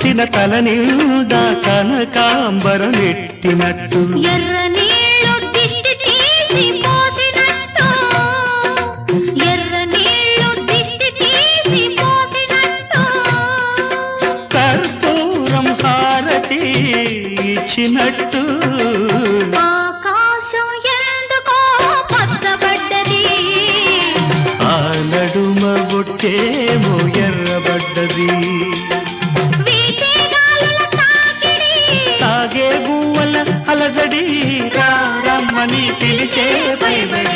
చూసిన తల నిండా కనకాంబరం ఎట్టినట్టు ఎర్ర నీళ్ళు దిష్టి తీసి పోసినట్టు ఎర్ర నీళ్ళు దిష్టి తీసి పోసినట్టు కర్పూరం హారతి ఇచ్చినట్టు ఆకాశం ఎందుకో పచ్చబడ్డది ఆ నడుమ బొట్టేమో ఎర్రబడ్డది వీచే గాలుల తాకిడి సాగే గువ్వల అలజడి రమ్మని పిలిచే పైబడి